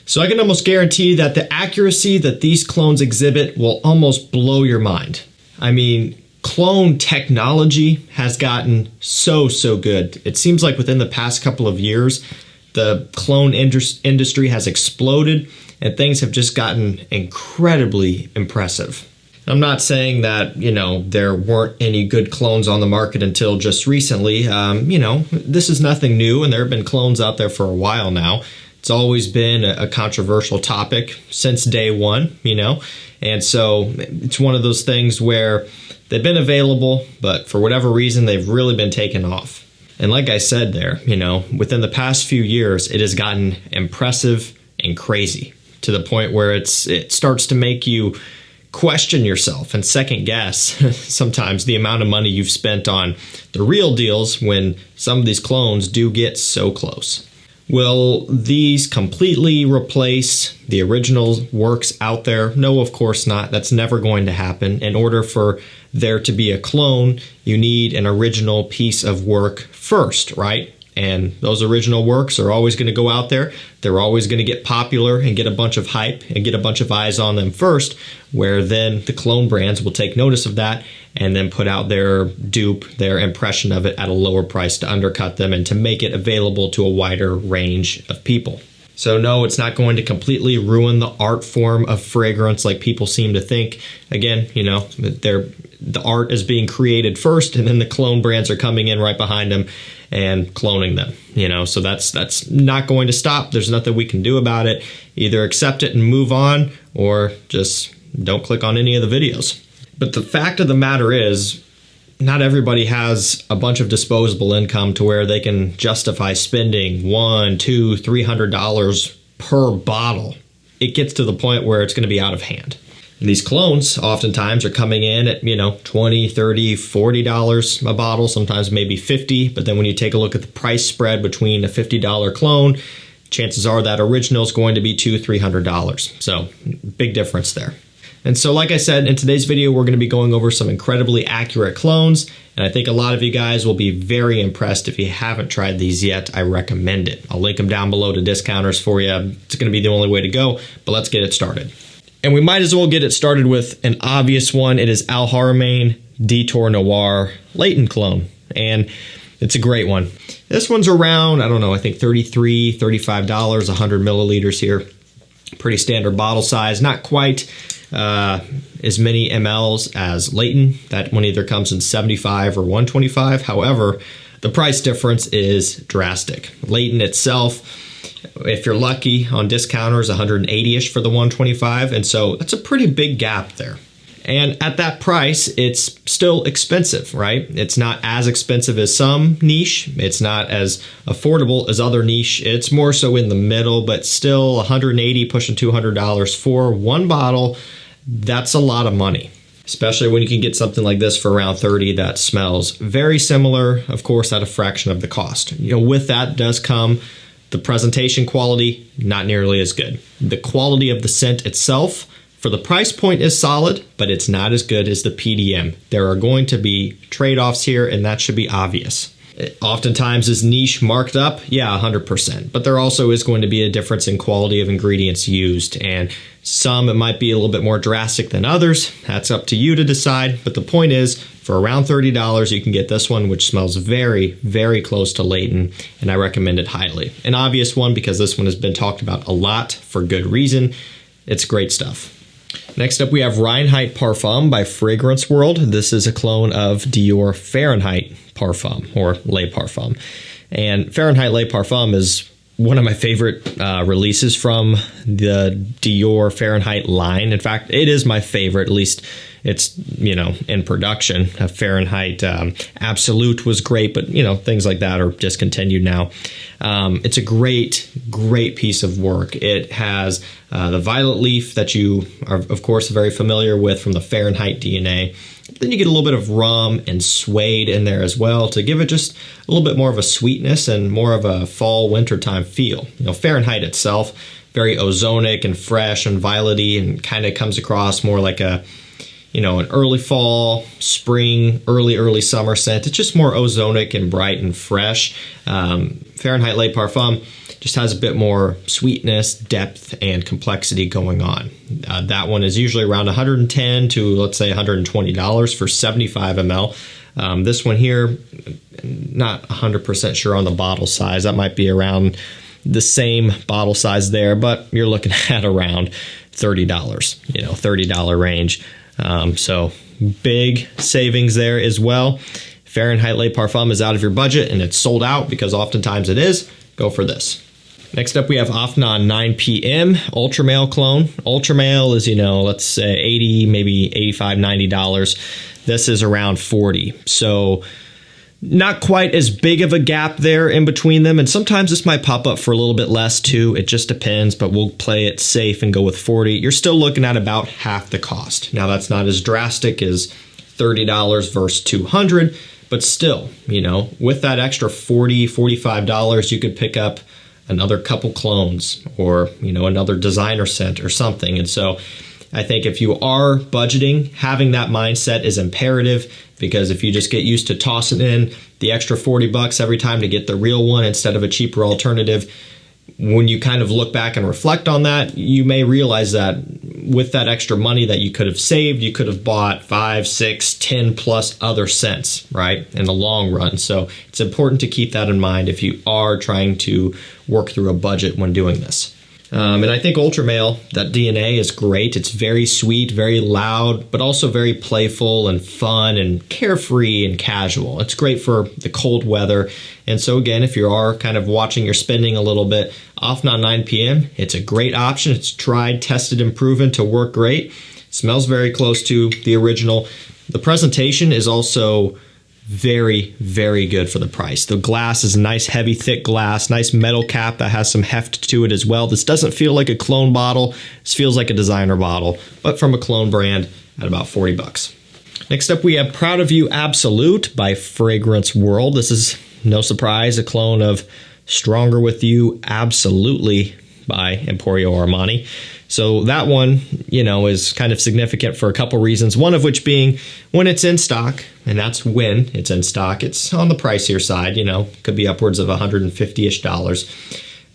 So I can almost guarantee that the accuracy that these clones exhibit will almost blow your mind. I mean, clone technology has gotten so good. It seems like within the past couple of years, the clone industry has exploded and things have just gotten incredibly impressive. I'm not saying that, there weren't any good clones on the market until just recently. This is nothing new, and there have been clones out there for a while now. It's always been a controversial topic since day one, and so it's one of those things where they've been available, but for whatever reason, they've really been taken off. And like I said there, within the past few years, it has gotten impressive and crazy to the point where it starts to make you question yourself and second guess sometimes the amount of money you've spent on the real deals when some of these clones do get so close. Will these completely replace the original works out there? No, of course not. That's never going to happen. In order for there to be a clone, you need an original piece of work first, right? And those original works are always going to go out there. They're always going to get popular and get a bunch of hype and get a bunch of eyes on them first, where then the clone brands will take notice of that and then put out their dupe, their impression of it at a lower price to undercut them and to make it available to a wider range of people. So no, it's not going to completely ruin the art form of fragrance like people seem to think. Again, the art is being created first and then the clone brands are coming in right behind them and cloning them, so that's not going to stop. There's nothing we can do about it. Either accept it and move on or just don't click on any of the videos. But the fact of the matter is, not everybody has a bunch of disposable income to where they can justify spending $100, $200, $300 per bottle. It gets to the point where it's going to be out of hand. And these clones oftentimes are coming in at, $20, $30, $40 a bottle, sometimes maybe $50. But then when you take a look at the price spread between a $50 clone, chances are that original is going to be $200, $300. So big difference there. And so like I said, in today's video, we're going to be going over some incredibly accurate clones. And I think a lot of you guys will be very impressed. If you haven't tried these yet, I recommend it. I'll link them down below to discounters for you. It's going to be the only way to go, but let's get it started. And we might as well get it started with an obvious one. It is Al Haramain Detour Noir Lon clone. And it's a great one. This one's around, I think $33, $35, 100 milliliters here. Pretty standard bottle size. Not quite as many mLs as Lon. That one either comes in 75 or 125. However, the price difference is drastic. Lon itself, if you're lucky on discounters, 180-ish for the 125. And so that's a pretty big gap there. And at that price, it's still expensive, right? It's not as expensive as some niche. It's not as affordable as other niche. It's more so in the middle, but still $180, pushing $200 for one bottle. That's a lot of money, especially when you can get something like this for around $30 that smells very similar, of course, at a fraction of the cost. With that does come the presentation quality, not nearly as good. The quality of the scent itself, for the price point, is solid, but it's not as good as the PDM. There are going to be trade-offs here, and that should be obvious. Oftentimes is niche marked up? Yeah, 100%. But there also is going to be a difference in quality of ingredients used, and some it might be a little bit more drastic than others. That's up to you to decide. But the point is, for around $30, you can get this one, which smells very, very close to Lon, and I recommend it highly. An obvious one because this one has been talked about a lot for good reason. It's great stuff. Next up, we have Reinheight Parfum by Fragrance World. This is a clone of Dior Fahrenheit Parfum, or Le Parfum. And Fahrenheit Le Parfum is one of my favorite releases from the Dior Fahrenheit line. In fact, it is my favorite, at least it's, in production. Fahrenheit Absolute was great, but, things like that are discontinued now. It's a great, great piece of work. It has the violet leaf that you are, of course, very familiar with from the Fahrenheit DNA. Then you get a little bit of rum and suede in there as well to give it just a little bit more of a sweetness and more of a fall wintertime feel. Fahrenheit itself, very ozonic and fresh and violety, and kind of comes across more like a you know, an early fall, spring, early summer scent. It's just more ozonic and bright and fresh. Fahrenheit Le Parfum just has a bit more sweetness, depth, and complexity going on. That one is usually around $110 to, let's say, $120 for 75 ml. This one here, not 100% sure on the bottle size. That might be around the same bottle size there, but you're looking at around $30, you know, $30 range. So big savings there as well. Fahrenheit Le Parfum is out of your budget and it's sold out, because oftentimes it is. Go for this. Next up, we have AFNAN 9 PM Ultra Male Clone. Ultra Male is, you know, let's say 80, maybe $85, $90. This is around 40. So not quite as big of a gap there in between them. And sometimes this might pop up for a little bit less too. It just depends, but we'll play it safe and go with 40. You're still looking at about half the cost. Now, that's not as drastic as $30 versus $200, but still, you know, with that extra $40, $45, you could pick up another couple clones or, you know, another designer scent or something. And so I think if you are budgeting, having that mindset is imperative, because if you just get used to tossing in the extra $40 every time to get the real one instead of a cheaper alternative, when you kind of look back and reflect on that, you may realize that with that extra money that you could have saved, you could have bought 5, 6, 10 plus other scents, right, in the long run. So it's important to keep that in mind if you are trying to work through a budget when doing this. And I think Ultra Male, that DNA is great. It's very sweet, very loud, but also very playful and fun and carefree and casual. It's great for the cold weather. And so again, if you are kind of watching your spending a little bit, AFNAN 9 PM, it's a great option. It's tried, tested, and proven to work great. It smells very close to the original. The presentation is also very, very good for the price. The glass is nice, heavy, thick glass, nice metal cap that has some heft to it as well. This doesn't feel like a clone bottle. This feels like a designer bottle, but from a clone brand at about $40. Next up, we have Proud of You Absolute by Fragrance World. This is, no surprise, a clone of Stronger With You Absolutely by Emporio Armani. So that one, you know, is kind of significant for a couple reasons. One of which being when it's in stock, and that's when it's in stock. It's on the pricier side, you know, could be upwards of $150-ish.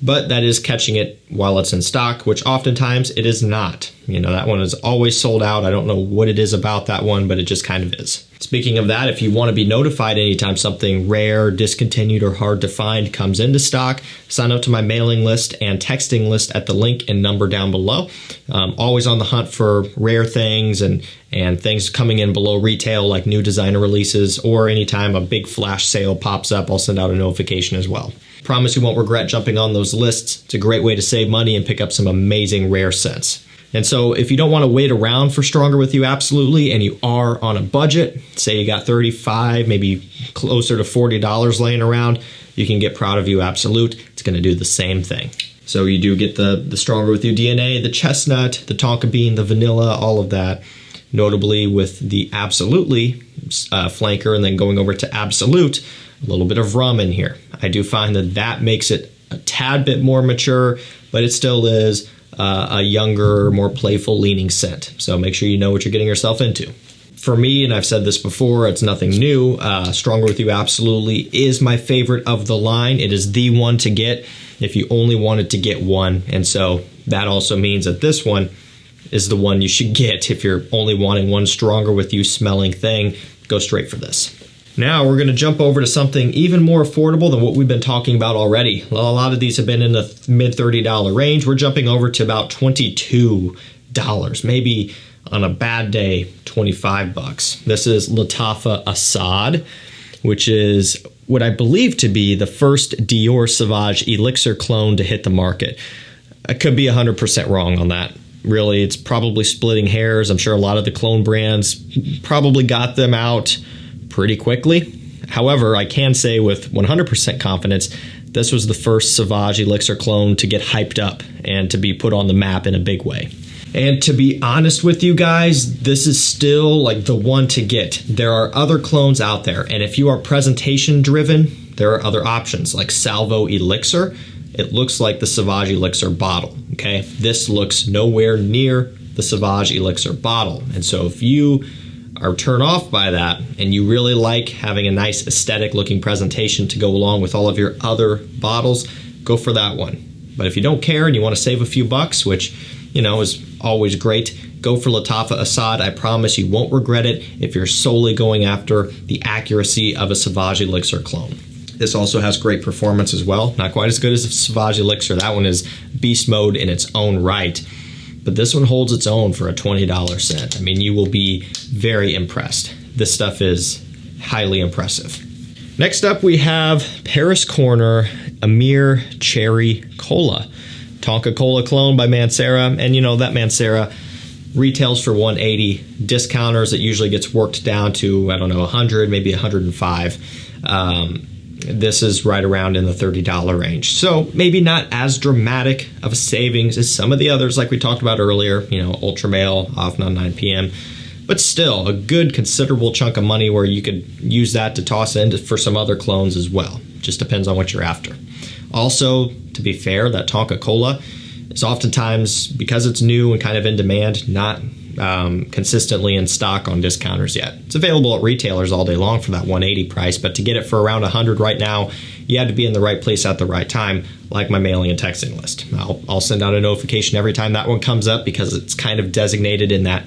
But that is catching it while it's in stock, which oftentimes it is not. You know, that one is always sold out. I don't know what it is about that one, but it just kind of is. Speaking of that, if you want to be notified anytime something rare, discontinued, or hard to find comes into stock, sign up to my mailing list and texting list at the link and number down below. Always on the hunt for rare things and things coming in below retail, like new designer releases, or anytime a big flash sale pops up, I'll send out a notification as well. Promise you won't regret jumping on those lists. It's a great way to save money and pick up some amazing rare scents. And so if you don't want to wait around for Stronger With You Absolutely, and you are on a budget, say you got $35, maybe closer to $40 laying around, you can get Proud of You Absolute. It's going to do the same thing. So you do get the Stronger With You DNA, the chestnut, the tonka bean, the vanilla, all of that. Notably with the Absolutely flanker, and then going over to Absolute, a little bit of rum in here. I do find that that makes it a tad bit more mature, but it still is a younger, more playful leaning scent. So make sure you know what you're getting yourself into. For me, and I've said this before, it's nothing new, Stronger With You Absolutely is my favorite of the line. It is the one to get if you only wanted to get one. And so that also means that this one is the one you should get if you're only wanting one Stronger With You smelling thing. Go straight for this. Now we're going to jump over to something even more affordable than what we've been talking about already. A lot of these have been in the mid $30 range. We're jumping over to about $22, maybe on a bad day, $25. This is LFA Assad, which is what I believe to be the first Dior Sauvage Elixir clone to hit the market. I could be 100% wrong on that. Really, it's probably splitting hairs. I'm sure a lot of the clone brands probably got them out pretty quickly. However, I can say with 100% confidence, this was the first Sauvage Elixir clone to get hyped up and to be put on the map in a big way. And to be honest with you guys, this is still like the one to get. There are other clones out there, and if you are presentation driven, there are other options like Salvo Elixir. It looks like the Sauvage Elixir bottle, okay? This looks nowhere near the Sauvage Elixir bottle. And so if you are turned off by that and you really like having a nice aesthetic looking presentation to go along with all of your other bottles, go for that one. But if you don't care and you want to save a few bucks, which, you know, is always great, go for LFA Assad. I promise you won't regret it if you're solely going after the accuracy of a Sauvage Elixir clone. This also has great performance as well. Not quite as good as the Sauvage Elixir. That one is beast mode in its own right. But this one holds its own for a $20 scent. I mean, you will be very impressed. This stuff is highly impressive. Next up, we have Paris Corner Amir Cherry Cola. Tonka Cola clone by Manera. And you know, that Manera retails for $180. Discounters, it usually gets worked down to, I don't know, $100, maybe $105. This is right around in the $30 range. So maybe not as dramatic of a savings as some of the others like we talked about earlier, you know, Ultra Male, AFNAN 9 PM. But still, a good considerable chunk of money where you could use that to toss in for some other clones as well. Just depends on what you're after. Also, to be fair, that Tonka Cola is oftentimes, because it's new and kind of in demand, not consistently in stock on discounters yet. It's available at retailers all day long for that $180 price, but to get it for around $100 right now, you had to be in the right place at the right time, like my mailing and texting list. I'll send out a notification every time that one comes up because it's kind of designated in that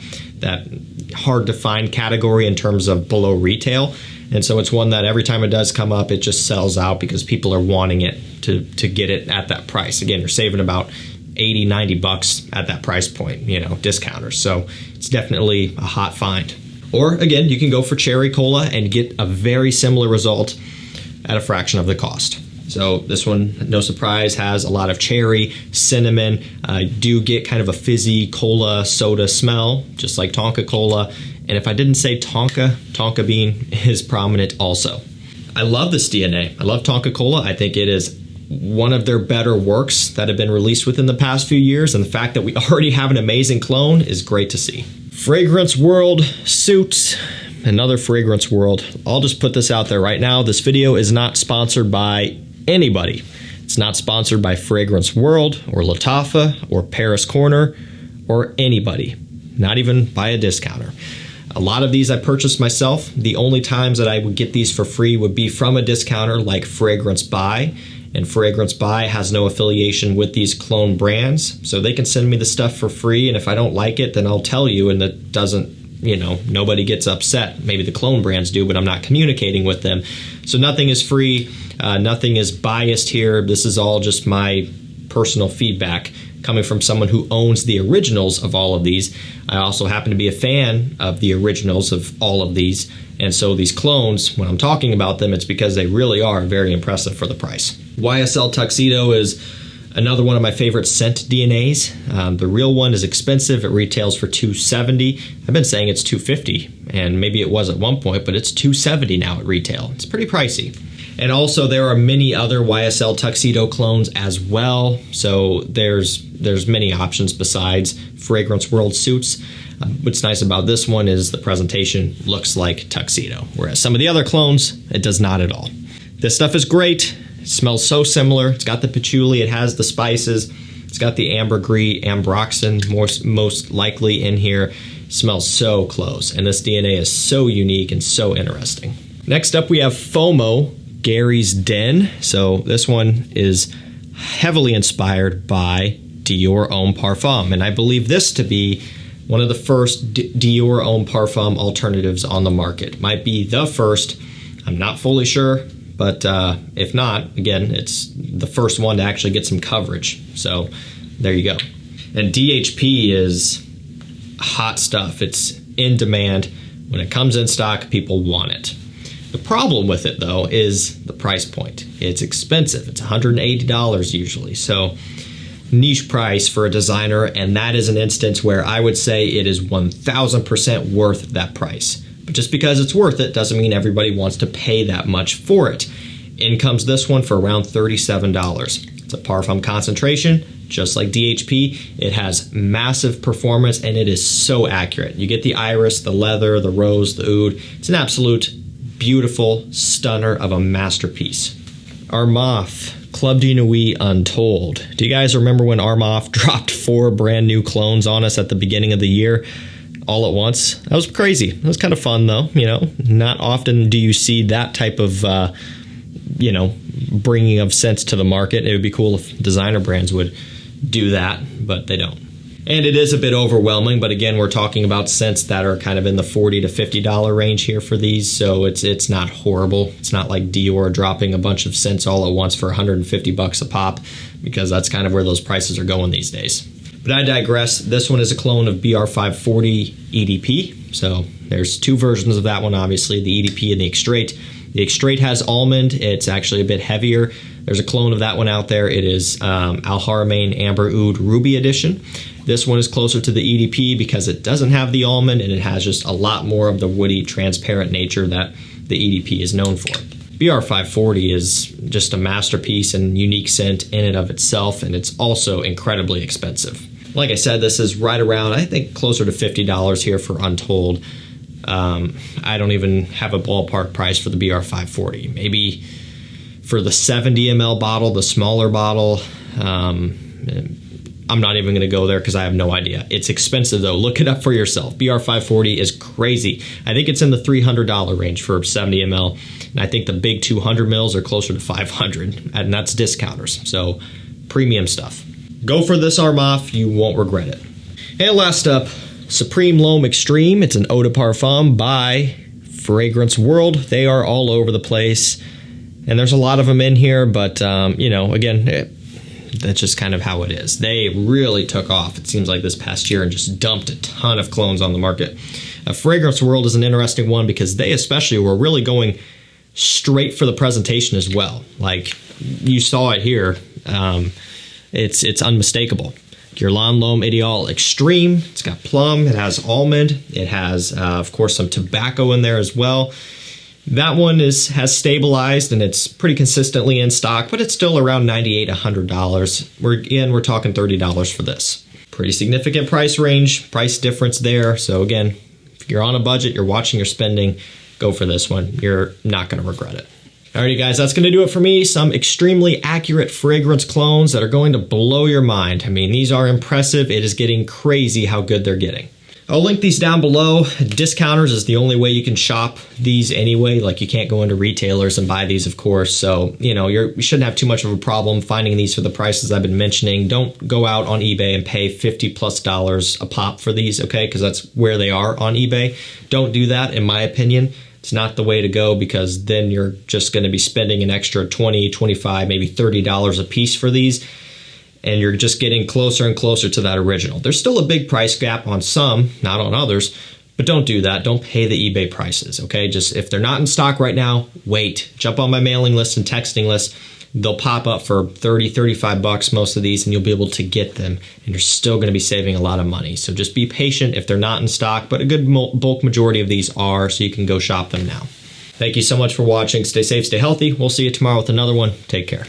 hard to find category in terms of below retail. And so it's one that every time it does come up, it just sells out because people are wanting it to get it at that price. Again, you're saving about 80, 90 bucks at that price point, you know, discounters. So it's definitely a hot find. Or again, you can go for Cherry Cola and get a very similar result at a fraction of the cost. So this one, no surprise, has a lot of cherry, cinnamon. I do get kind of a fizzy cola soda smell, just like Tonka Cola. And if I didn't say Tonka bean is prominent also. I love this DNA. I love Tonka Cola. I think it is one of their better works that have been released within the past few years, and the fact that we already have an amazing clone is great to see. Fragrance World Suits, another Fragrance World. I'll just put this out there right now. This video is not sponsored by anybody. It's not sponsored by Fragrance World or Latafa or Paris Corner or anybody, not even by a discounter. A lot of these I purchased myself. The only times that I would get these for free would be from a discounter like Fragrance By. And Fragrance By has no affiliation with these clone brands, so they can send me the stuff for free, and if I don't like it, then I'll tell you, and that doesn't, you know, nobody gets upset. Maybe the clone brands do, but I'm not communicating with them. So nothing is free, nothing is biased here. This is all just my personal feedback coming from someone who owns the originals of all of these. I also happen to be a fan of the originals of all of these, and so these clones, when I'm talking about them, it's because they really are very impressive for the price. YSL Tuxedo is another one of my favorite scent DNAs. The real one is expensive. It retails for $270. I've been saying it's $250, and maybe it was at one point, but it's $270 now at retail. It's pretty pricey. And also there are many other YSL Tuxedo clones as well. So there's many options besides Fragrance World Suits. What's nice about this one is the presentation looks like Tuxedo, whereas some of the other clones, it does not at all. This stuff is great. It smells so similar. It's got the patchouli, it has the spices, it's got the ambergris, ambroxan most likely in here. It smells so close, and this DNA is so unique and so interesting. Next up we have FOMO, Gary's Den. So this one is heavily inspired by Dior Homme Parfum, and I believe this to be one of the first Dior Homme Parfum alternatives on the market. Might be the first, I'm not fully sure, but if not, again, it's the first one to actually get some coverage. So there you go. And DHP is hot stuff. It's in demand. When it comes in stock, people want it. The problem with it, though, is the price point. It's expensive. It's $180 usually. So niche price for a designer, and that is an instance where I would say it is 1000% worth that price. But just because it's worth it doesn't mean everybody wants to pay that much for it. In comes this one for around $37. It's a parfum concentration, just like DHP. It has massive performance, and it is so accurate. You get the iris, the leather, the rose, the oud. It's an absolute beautiful stunner of a masterpiece. Armaf Club Dinoi Untold. Do you guys remember when Arof dropped 4 brand new clones on us at the beginning of the year all at once? That was crazy. It was kind of fun though. You know, not often do you see that type of, you know, bringing of scents to the market. It would be cool if designer brands would do that, but they don't. And it is a bit overwhelming, but again, we're talking about scents that are kind of in the $40 to $50 range here for these, so it's not horrible. It's not like Dior dropping a bunch of scents all at once for $150 a pop, because that's kind of where those prices are going these days. But I digress. This one is a clone of BR540 EDP, so there's 2 versions of that one, obviously, the EDP and the Extrait. The Extrait has almond. It's actually a bit heavier. There's a clone of that one out there. It is Al Haramain Amber Oud Ruby Edition. This one is closer to the EDP because it doesn't have the almond and it has just a lot more of the woody, transparent nature that the EDP is known for. BR540 is just a masterpiece and unique scent in and of itself, and it's also incredibly expensive. Like I said, this is right around, I think, closer to $50 here for Untold. I don't even have a ballpark price for the BR540. Maybe for the 70 ml bottle, the smaller bottle, I'm not even going to go there because I have no idea. It's expensive though. Look it up for yourself. BR540 is crazy. I think it's in the $300 range for 70 ml. And I think the big 200 mils are closer to $500, and that's discounters. So premium stuff. Go for this Arof. You won't regret it. And last up, Supreme LOM Extreme. It's an eau de parfum by Fragrance World. They are all over the place. And there's a lot of them in here, but, you know, again, that's just kind of how it is. They really took off, it seems like, this past year and just dumped a ton of clones on the market. Fragrance World is an interesting one because they especially were really going straight for the presentation as well. Like, you saw it here. It's unmistakable. Guerlain L'Homme Ideal Extreme. It's got plum. It has almond. It has, of course, some tobacco in there as well. That one has stabilized and it's pretty consistently in stock, but it's still around $98, $100. We're talking $30 for this. Pretty significant price range, price difference there. So again, if you're on a budget, you're watching your spending, go for this one. You're not going to regret it. Alrighty guys, that's going to do it for me. Some extremely accurate fragrance clones that are going to blow your mind. I mean, these are impressive. It is getting crazy how good they're getting. I'll link these down below. Discounters is the only way you can shop these anyway. Like, you can't go into retailers and buy these, of course. So, you know, you shouldn't have too much of a problem finding these for the prices I've been mentioning. Don't go out on eBay and pay $50+ a pop for these, okay? Because that's where they are on eBay. Don't do that, in my opinion. It's not the way to go, because then you're just going to be spending an extra $20, $25, maybe $30 a piece for these. And you're just getting closer and closer to that original. There's still a big price gap on some, not on others, but don't do that. Don't pay the eBay prices, okay? Just, if they're not in stock right now, wait. Jump on my mailing list and texting list. They'll pop up for $30, $35 most of these, and you'll be able to get them, and you're still going to be saving a lot of money. So just be patient if they're not in stock, but a good bulk majority of these are, so you can go shop them now. Thank you so much for watching. Stay safe, stay healthy. We'll see you tomorrow with another one. Take care.